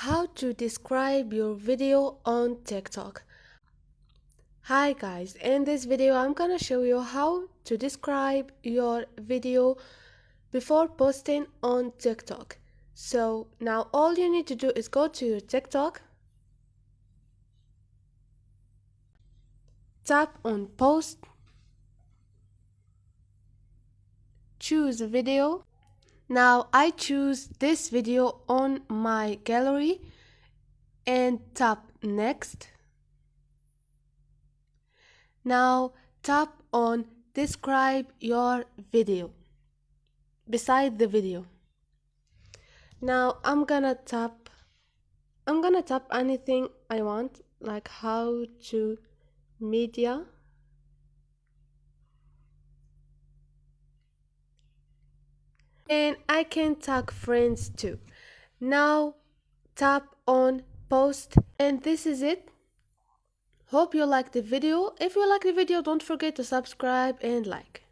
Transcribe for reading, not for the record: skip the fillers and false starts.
How to describe your video on TikTok. Hi guys, in this video I'm gonna show you how to describe your video before posting on TikTok. So now all you need to do is go to your TikTok, tap on post, choose video. Now I choose this video on my gallery and tap next. Now tap on describe your video beside the video. Now I'm gonna tap anything I want, like how to media. And I can tag friends too. Now tap on post, and this is it. Hope you like the video. If you like the video, don't forget to subscribe and like.